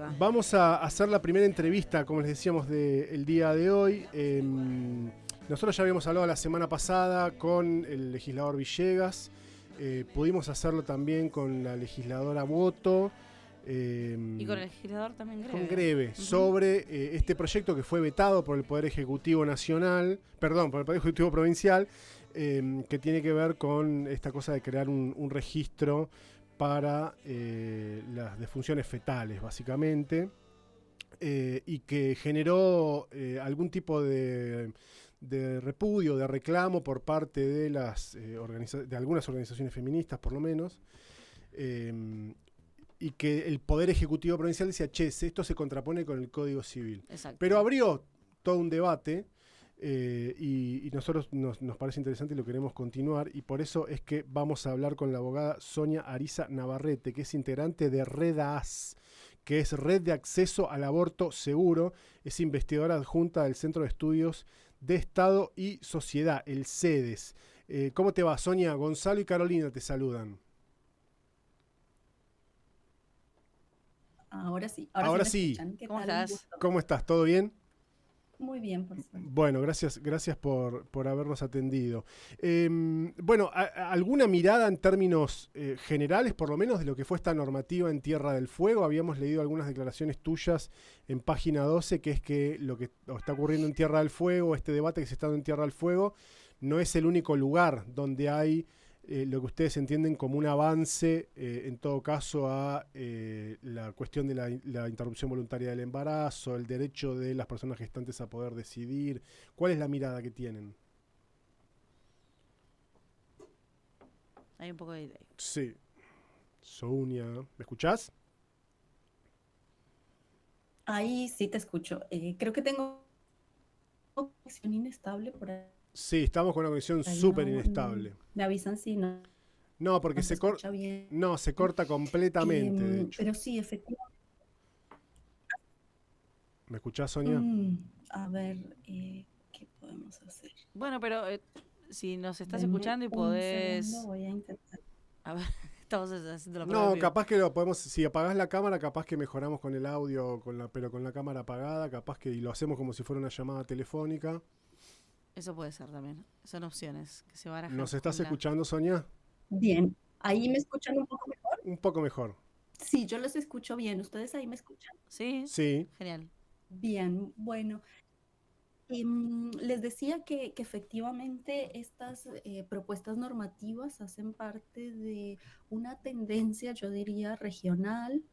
tema. Vamos a hacer la primera entrevista, como les decíamos, del día de hoy. Nosotros ya habíamos hablado la semana pasada con el legislador Villegas. Pudimos hacerlo también con la legisladora Boto. Y con el legislador también Greve. Con Greve, sobre este proyecto que fue vetado por el Poder Ejecutivo Nacional, perdón, por el Poder Ejecutivo Provincial, que tiene que ver con esta cosa de crear un registro para las defunciones fetales, básicamente, y que generó algún tipo de repudio, de reclamo por parte de de algunas organizaciones feministas, por lo menos, y que el Poder Ejecutivo Provincial decía, che, esto se contrapone con el Código Civil. Exacto. Pero abrió todo un debate y nosotros nos parece interesante y lo queremos continuar, y por eso es que vamos a hablar con la abogada Sonia Ariza Navarrete, que es integrante de REDAS, que es Red de Acceso al Aborto Seguro, es investigadora adjunta del Centro de Estudios de Estado y Sociedad, el CEDES. ¿Cómo te va, Sonia? Gonzalo y Carolina te saludan. Ahora sí. Ahora Sí. sí. Me escuchan. ¿Qué ¿Cómo tal? estás? ¿Cómo estás? ¿Todo bien? Muy bien, por suerte. Bueno, gracias por habernos atendido. Bueno, ¿alguna mirada en términos generales, por lo menos, de lo que fue esta normativa en Tierra del Fuego? Habíamos leído algunas declaraciones tuyas en página 12, que es que lo que está ocurriendo en Tierra del Fuego, este debate que se está dando en Tierra del Fuego, no es el único lugar donde hay lo que ustedes entienden como un avance, en todo caso, a la cuestión de la interrupción voluntaria del embarazo, el derecho de las personas gestantes a poder decidir. ¿Cuál es la mirada que tienen? Hay un poco de delay. Sí. Sonia, ¿me escuchás? Ahí sí te escucho. Creo que tengo conexión inestable por ahí. Sí, estamos con una conexión súper inestable. Me avisan si no. No, porque No se escucha bien. No, se corta completamente, de hecho. Pero sí, efectivamente. ¿Me escuchás, Sonia? A ver, ¿qué podemos hacer? Bueno, pero si nos estás Denme escuchando y un podés... segundo, voy a intentar. A ver, estamos haciendo la No, prueba. capaz que lo podemos, si apagás la cámara, capaz que mejoramos con el audio, pero con la cámara apagada, capaz que y lo hacemos como si fuera una llamada telefónica. Eso puede ser también. Son opciones que se barajan. ¿Nos estás escuchando, Sonia? Bien. ¿Ahí me escuchan un poco mejor? Un poco mejor. Sí, yo los escucho bien. ¿Ustedes ahí me escuchan? Sí. Sí. Genial. Bien, bueno. Les decía que efectivamente estas propuestas normativas hacen parte de una tendencia, yo diría, regional,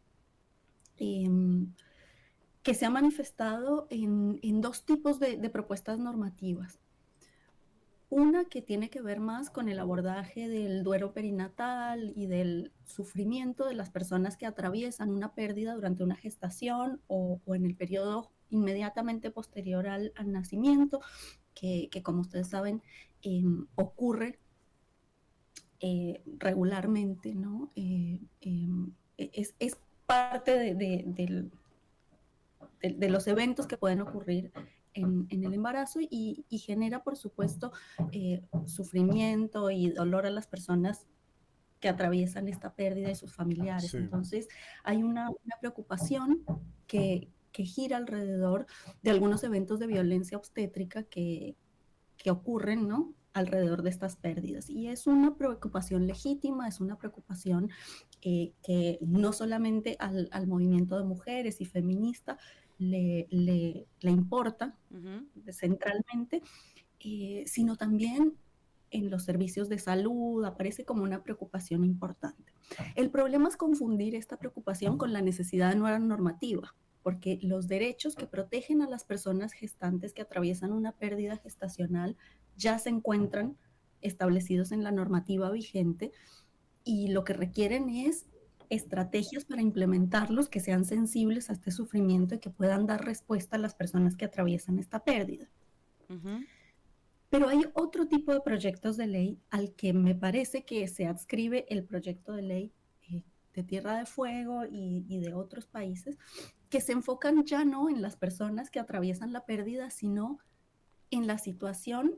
que se ha manifestado en dos tipos de propuestas normativas. Una que tiene que ver más con el abordaje del duelo perinatal y del sufrimiento de las personas que atraviesan una pérdida durante una gestación o en el periodo inmediatamente posterior al nacimiento, que como ustedes saben ocurre regularmente, ¿no? Es parte de los eventos que pueden ocurrir en el embarazo y genera, por supuesto, sufrimiento y dolor a las personas que atraviesan esta pérdida y sus familiares. Sí. Entonces, hay una preocupación que gira alrededor de algunos eventos de violencia obstétrica que ocurren, ¿no?, alrededor de estas pérdidas. Y es una preocupación legítima, es una preocupación que no solamente al movimiento de mujeres y feminista le importa centralmente, sino también en los servicios de salud, aparece como una preocupación importante. El problema es confundir esta preocupación con la necesidad de nueva normativa, porque los derechos que protegen a las personas gestantes que atraviesan una pérdida gestacional ya se encuentran establecidos en la normativa vigente y lo que requieren es estrategias para implementarlos que sean sensibles a este sufrimiento y que puedan dar respuesta a las personas que atraviesan esta pérdida. Pero hay otro tipo de proyectos de ley al que me parece que se adscribe el proyecto de ley de Tierra de Fuego y de otros países, que se enfocan ya no en las personas que atraviesan la pérdida, sino en la situación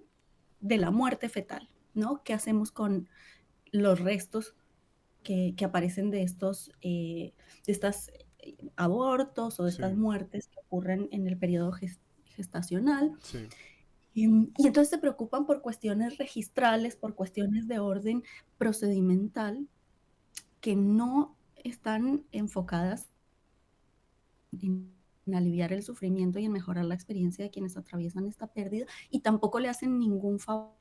de la muerte fetal, ¿no? ¿Qué hacemos con los restos que aparecen de estas abortos o de Sí, estas muertes que ocurren en el periodo gestacional. sí. Y entonces se preocupan por cuestiones registrales, por cuestiones de orden procedimental que no están enfocadas en aliviar el sufrimiento y en mejorar la experiencia de quienes atraviesan esta pérdida, y tampoco le hacen ningún favor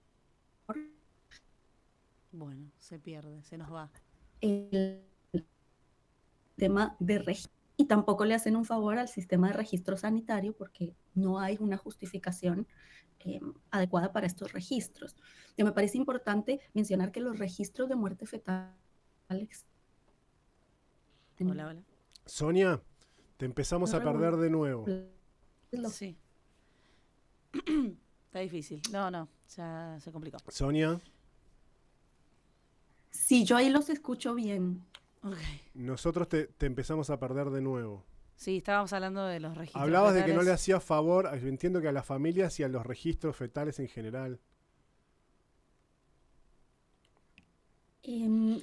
Bueno, se pierde, se nos va. el tema de registro, y tampoco le hacen un favor al sistema de registro sanitario porque no hay una justificación adecuada para estos registros. Me parece importante mencionar que los registros de muerte fetal Hola, hola. Sonia, te empezamos a perder de nuevo. Sí. Está difícil. No, ya se complicó. Sonia, Sí, yo ahí los escucho bien. Ok. nosotros te empezamos a perder de nuevo. Sí, estábamos hablando de los registros Hablabas de que no le fetales. hacía favor, yo entiendo que a las familias y a los registros fetales en general.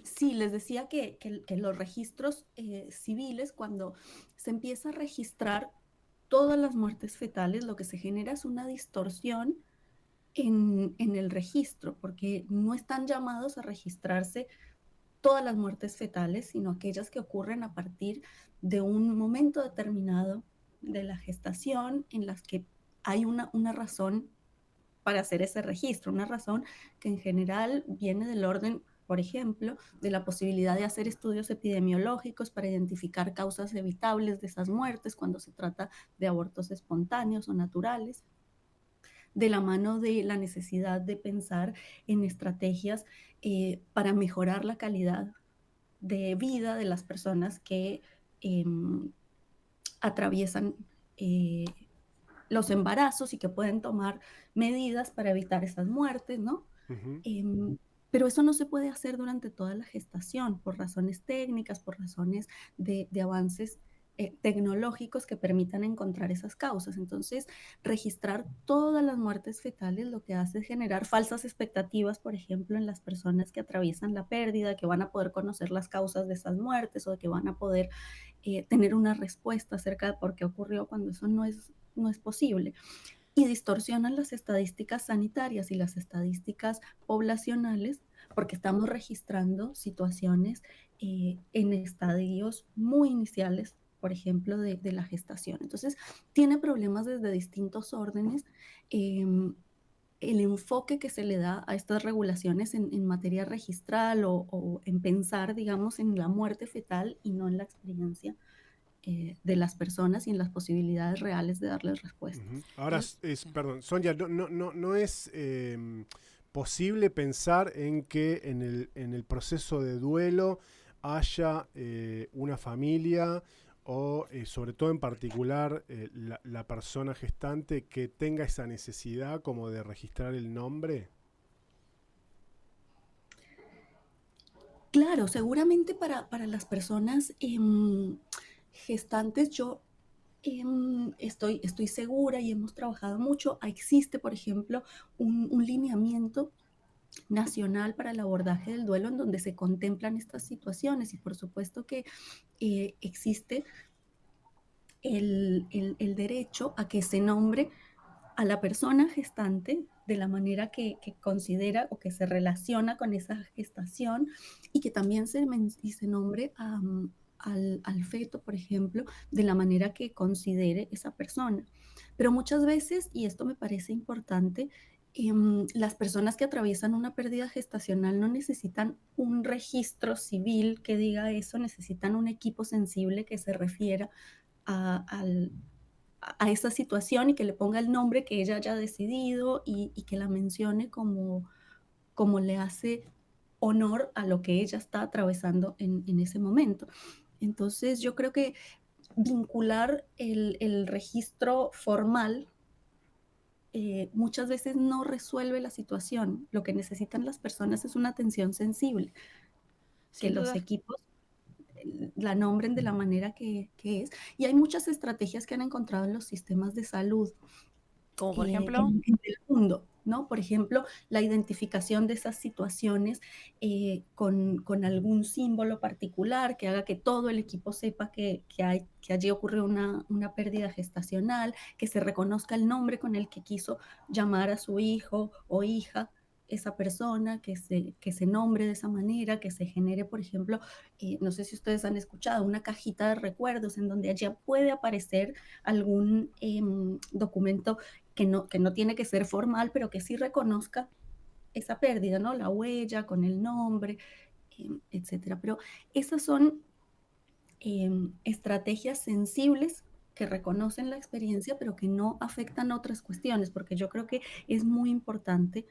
Sí, les decía que los registros civiles, cuando se empieza a registrar todas las muertes fetales, lo que se genera es una distorsión en el registro, porque no están llamados a registrarse todas las muertes fetales, sino aquellas que ocurren a partir de un momento determinado de la gestación en las que hay una razón para hacer ese registro, una razón que en general viene del orden, por ejemplo, de la posibilidad de hacer estudios epidemiológicos para identificar causas evitables de esas muertes cuando se trata de abortos espontáneos o naturales, de la mano de la necesidad de pensar en estrategias para mejorar la calidad de vida de las personas que eh, atraviesan los embarazos y que pueden tomar medidas para evitar esas muertes, ¿no? Ujú. Pero eso no se puede hacer durante toda la gestación por razones técnicas, por razones de avances tecnológicos que permitan encontrar esas causas. Entonces, registrar todas las muertes fetales lo que hace es generar falsas expectativas, por ejemplo, en las personas que atraviesan la pérdida, que van a poder conocer las causas de esas muertes o de que van a poder tener una respuesta acerca de por qué ocurrió cuando eso no es posible. Y distorsionan las estadísticas sanitarias y las estadísticas poblacionales porque estamos registrando situaciones en estadios muy iniciales, por ejemplo, de la gestación. Entonces, tiene problemas desde distintos órdenes. El enfoque que se le da a estas regulaciones en materia registral o en pensar, digamos, en la muerte fetal y no en la experiencia de las personas y en las posibilidades reales de darles respuestas. Ujú. Ahora, Sí. perdón, Sonia, no es posible pensar en que en el proceso de duelo haya una familia o sobre todo en particular la persona gestante que tenga esa necesidad como de registrar el nombre. Claro, seguramente para las personas gestantes, yo estoy segura y hemos trabajado mucho. Existe, por ejemplo, un lineamiento nacional para el abordaje del duelo en donde se contemplan estas situaciones y por supuesto que existe el derecho a que se nombre a la persona gestante de la manera que considera o que se relaciona con esa gestación y que también se nombre al feto, por ejemplo, de la manera que considere esa persona. Pero muchas veces, y esto me parece importante, las personas que atraviesan una pérdida gestacional no necesitan un registro civil que diga eso, necesitan un equipo sensible que se refiera a, al, a esa situación y que le ponga el nombre que ella haya decidido y que la mencione como le hace honor a lo que ella está atravesando en ese momento. Entonces yo creo que vincular el registro formal muchas veces no resuelve la situación. Lo que necesitan las personas es una atención sensible, que Sin los duda. equipos la nombren de la manera que es. Y hay muchas estrategias que han encontrado en los sistemas de salud Como por ejemplo. en el mundo. ¿no? Por ejemplo, la identificación de esas situaciones con algún símbolo particular que haga que todo el equipo sepa que allí ocurrió una pérdida gestacional, que se reconozca el nombre con el que quiso llamar a su hijo o hija esa persona, que se nombre de esa manera, que se genere, por ejemplo, no sé si ustedes han escuchado, una cajita de recuerdos en donde allí puede aparecer algún documento que no tiene que ser formal, pero que sí reconozca esa pérdida, ¿no? La huella con el nombre, etcétera. Pero esas son estrategias sensibles que reconocen la experiencia, pero que no afectan otras cuestiones, porque yo creo que es muy importante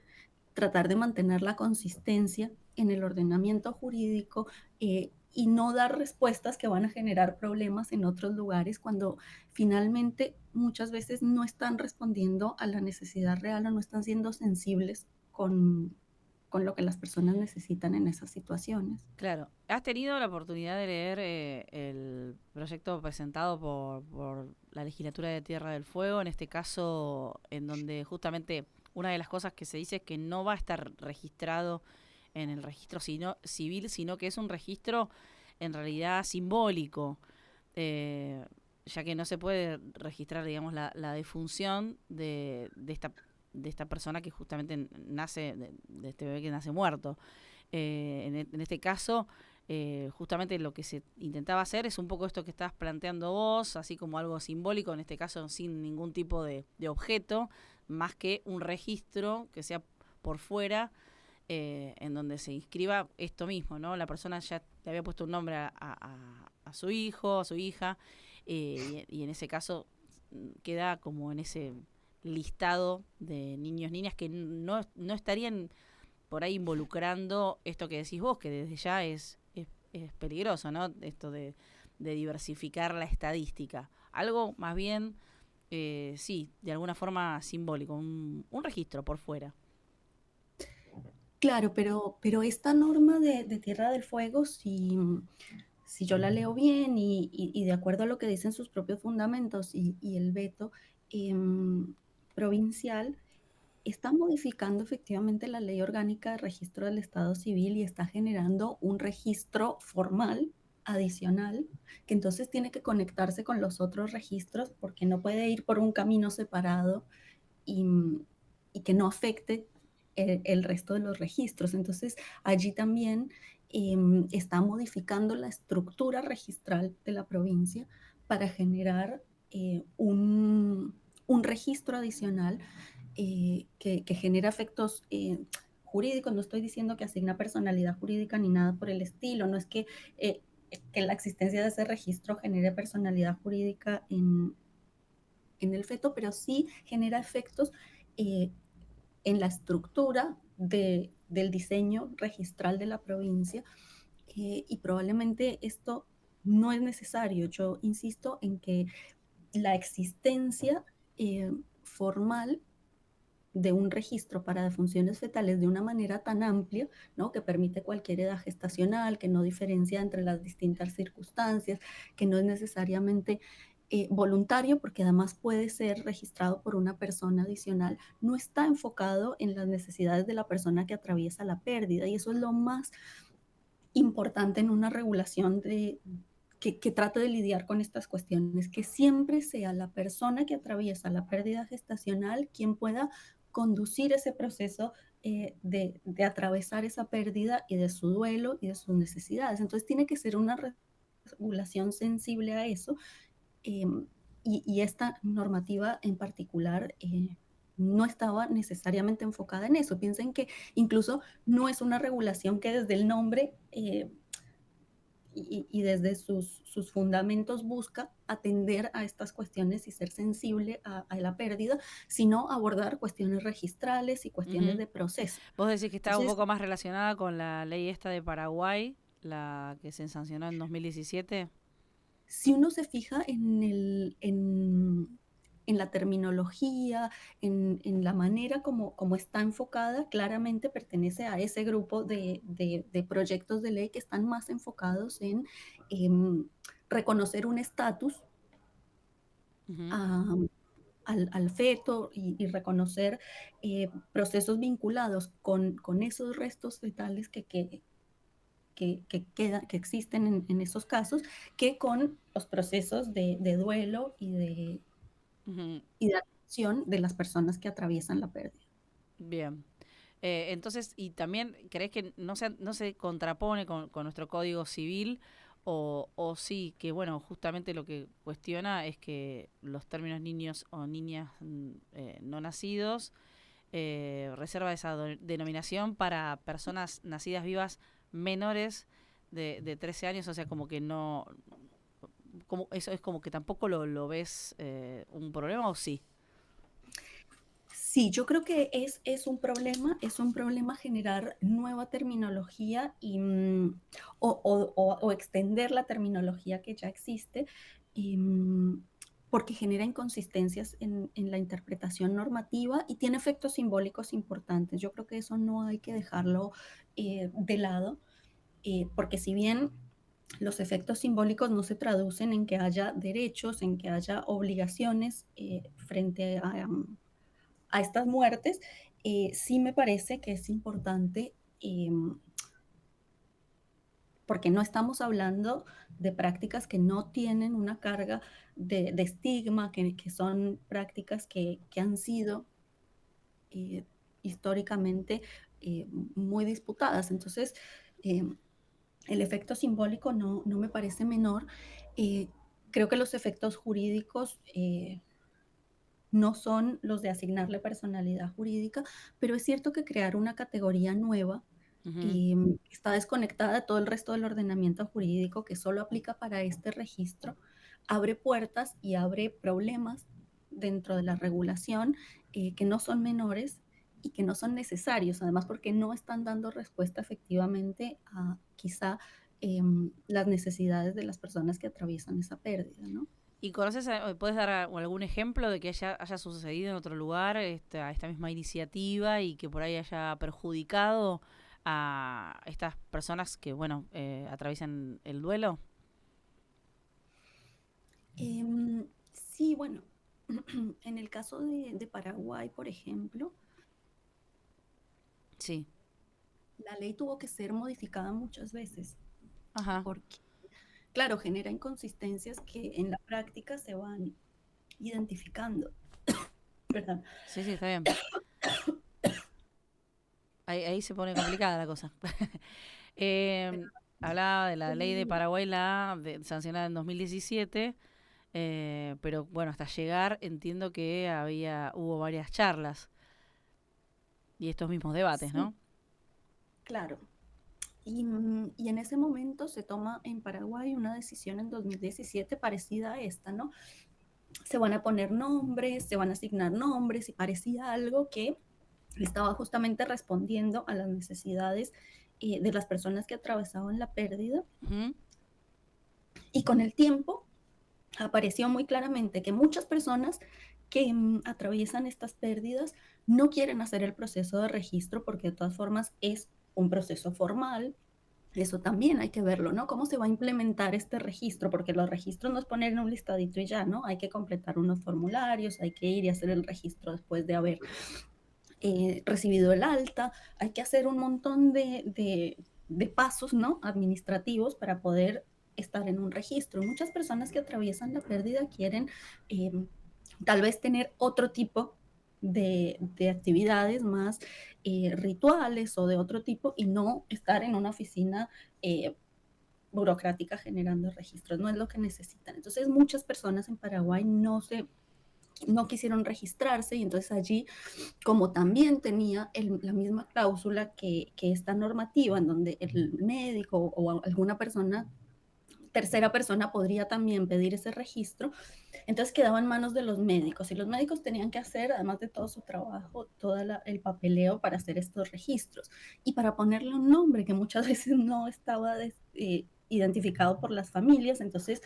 tratar de mantener la consistencia en el ordenamiento jurídico y no dar respuestas que van a generar problemas en otros lugares cuando finalmente muchas veces no están respondiendo a la necesidad real o no están siendo sensibles con lo que las personas necesitan en esas situaciones. Claro. ¿Has tenido la oportunidad de leer el proyecto presentado por la Legislatura de Tierra del Fuego, en este caso, en donde justamente una de las cosas que se dice es que no va a estar registrado en el registro civil, sino que es un registro en realidad simbólico, eh, ya que no se puede registrar, digamos, la defunción de esta persona que justamente nace, de este bebé que nace muerto. En este caso, justamente lo que se intentaba hacer es un poco esto que estás planteando vos, así como algo simbólico, en este caso sin ningún tipo de objeto, más que un registro que sea por fuera, en donde se inscriba esto mismo, ¿no? La persona ya le había puesto un nombre a su hijo, a su hija, y en ese caso queda como en ese listado de niños, niñas que no estarían por ahí involucrando esto que decís vos, que desde ya es peligroso, ¿no? Esto de diversificar la estadística. Algo más bien, sí, de alguna forma simbólico, un registro por fuera. Claro, pero esta norma de Tierra del Fuego, si yo la leo bien y de acuerdo a lo que dicen sus propios fundamentos y el veto provincial, está modificando efectivamente la ley orgánica de registro del Estado civil y está generando un registro formal adicional que entonces tiene que conectarse con los otros registros porque no puede ir por un camino separado y, y que no afecte el resto de los registros. Entonces, allí también está modificando la estructura registral de la provincia para generar un registro adicional que genera efectos jurídicos. No estoy diciendo que asigna personalidad jurídica ni nada por el estilo, no es que la existencia de ese registro genere personalidad jurídica en el feto, pero sí genera efectos eh, en la estructura del diseño registral de la provincia y probablemente esto no es necesario. Yo insisto en que la existencia formal de un registro para defunciones fetales de una manera tan amplia, ¿no? Que permite cualquier edad gestacional, que no diferencia entre las distintas circunstancias, que no es necesariamente voluntario, porque además puede ser registrado por una persona adicional, no está enfocado en las necesidades de la persona que atraviesa la pérdida. Y eso es lo más importante en una regulación que trate de lidiar con estas cuestiones, que siempre sea la persona que atraviesa la pérdida gestacional quien pueda conducir ese proceso de atravesar esa pérdida y de su duelo y de sus necesidades. Entonces tiene que ser una regulación sensible a eso eh, y esta normativa en particular no estaba necesariamente enfocada en eso. Piensen que incluso no es una regulación que desde el nombre y desde sus fundamentos busca atender a estas cuestiones y ser sensible a la pérdida, sino abordar cuestiones registrales y cuestiones Ujú. de proceso. Vos decís que está un Entonces, poco más relacionada con la ley esta de Paraguay, la que se sancionó en 2017. si uno se fija en la terminología, en la manera como está enfocada, claramente pertenece a ese grupo de proyectos de ley que están más enfocados en reconocer un estatus Ujú. a, al feto y reconocer procesos vinculados con esos restos fetales que existen en esos casos, que con los procesos de duelo Ujú. y de atención de las personas que atraviesan la pérdida. Bien. Entonces, y también, ¿crees que no se contrapone con nuestro código civil? O sí, que bueno, justamente lo que cuestiona es que los términos niños o niñas no nacidos reserva esa denominación para personas nacidas vivas menores de 13 años, o sea, como que no, como eso es como que tampoco lo ves un problema, ¿o sí? Sí, yo creo que es un problema generar nueva terminología o extender la terminología que ya existe, y, porque genera inconsistencias en la interpretación normativa y tiene efectos simbólicos importantes. Yo creo que eso no hay que dejarlo de lado, porque si bien los efectos simbólicos no se traducen en que haya derechos, en que haya obligaciones frente a estas muertes, sí me parece que es importante, porque no estamos hablando de prácticas que no tienen una carga de estigma, que son prácticas que han sido eh, históricamente muy disputadas. Entonces, eh, el efecto simbólico no me parece menor. Eh, Creo que los efectos jurídicos no son los de asignarle personalidad jurídica, pero es cierto que crear una categoría nueva Ujú. está desconectada de todo el resto del ordenamiento jurídico que solo aplica para este registro, abre puertas y abre problemas dentro de la regulación que no son menores y que no son necesarios, además porque no están dando respuesta efectivamente a quizá las necesidades de las personas que atraviesan esa pérdida, ¿no? ¿Y conoces, puedes dar algún ejemplo de que haya sucedido en otro lugar esta misma iniciativa y que por ahí haya perjudicado a estas personas que, bueno, atraviesan el duelo? Sí, bueno, en el caso de Paraguay, por ejemplo, Sí. la ley tuvo que ser modificada muchas veces Ajá. porque, claro, genera inconsistencias que en la práctica se van identificando. Perdón. Sí, sí, está bien. Ahí se pone complicada la cosa. Pero, Hablaba de la ley de Paraguay, sancionada en 2017, pero bueno, hasta llegar entiendo que hubo varias charlas y estos mismos debates, sí, ¿no? claro. Y en ese momento se toma en Paraguay una decisión en 2017 parecida a esta, ¿no? Se van a poner nombres, se van a asignar nombres y parecía algo que estaba justamente respondiendo a las necesidades de las personas que atravesaban la pérdida. Ujú. Y con el tiempo apareció muy claramente que muchas personas que atraviesan estas pérdidas no quieren hacer el proceso de registro porque de todas formas es un proceso formal. Eso también hay que verlo, ¿no? ¿Cómo se va a implementar este registro? Porque los registros no es poner en un listadito y ya, ¿no? Hay que completar unos formularios, hay que ir y hacer el registro después de haber recibido el alta, hay que hacer un montón de pasos, ¿no? Administrativos para poder estar en un registro. Muchas personas que atraviesan la pérdida quieren eh, tal vez tener otro tipo de actividades más rituales o de otro tipo y no estar en una oficina burocrática generando registros, no es lo que necesitan. Entonces muchas personas en Paraguay no quisieron registrarse y entonces allí, como también tenía la misma cláusula que esta normativa en donde el médico o alguna persona tercera persona podría también pedir ese registro, entonces quedaba en manos de los médicos y los médicos tenían que hacer, además de todo su trabajo, todo el papeleo para hacer estos registros y para ponerle un nombre que muchas veces no estaba identificado por las familias, entonces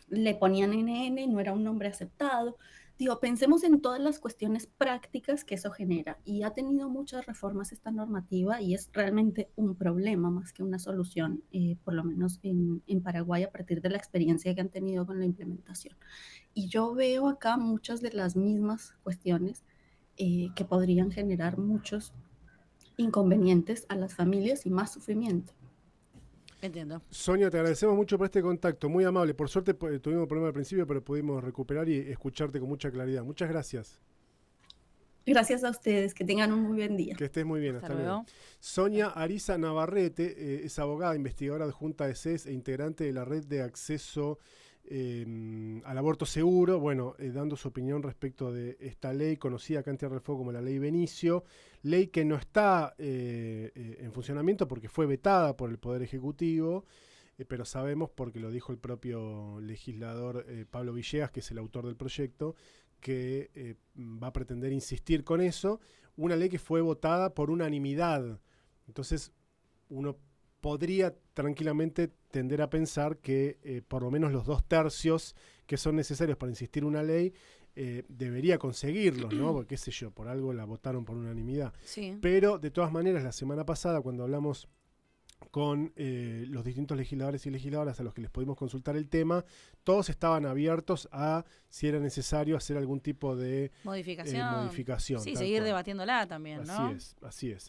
le ponían NN y no era un nombre aceptado. Digo, pensemos en todas las cuestiones prácticas que eso genera y ha tenido muchas reformas esta normativa y es realmente un problema más que una solución, por lo menos en Paraguay a partir de la experiencia que han tenido con la implementación. Y yo veo acá muchas de las mismas cuestiones que podrían generar muchos inconvenientes a las familias y más sufrimiento. Entiendo. Sonia, te agradecemos mucho por este contacto, muy amable. Por suerte tuvimos problemas al principio, pero pudimos recuperar y escucharte con mucha claridad. Muchas gracias. Gracias a ustedes, que tengan un muy buen día. Que estés muy bien, hasta luego. Sonia Ariza Navarrete es abogada, investigadora adjunta de SES e integrante de la red de acceso al aborto seguro, bueno, dando su opinión respecto de esta ley conocida acá en Tierra del Fuego como la ley Benicio, ley que no está en funcionamiento porque fue vetada por el Poder Ejecutivo, pero sabemos, porque lo dijo el propio legislador Pablo Villegas, que es el autor del proyecto, que va a pretender insistir con eso, una ley que fue votada por unanimidad. Entonces, uno podría tranquilamente tender a pensar que por lo menos los 2/3 que son necesarios para insistir una ley debería conseguirlos, ¿no? Porque qué sé yo, por algo la votaron por unanimidad. Sí. Pero de todas maneras, la semana pasada, cuando hablamos con los distintos legisladores y legisladoras a los que les pudimos consultar el tema, todos estaban abiertos a si era necesario hacer algún tipo de Modificación. modificación. Sí, tal seguir cual. debatiéndola también, ¿no? Así es, así es.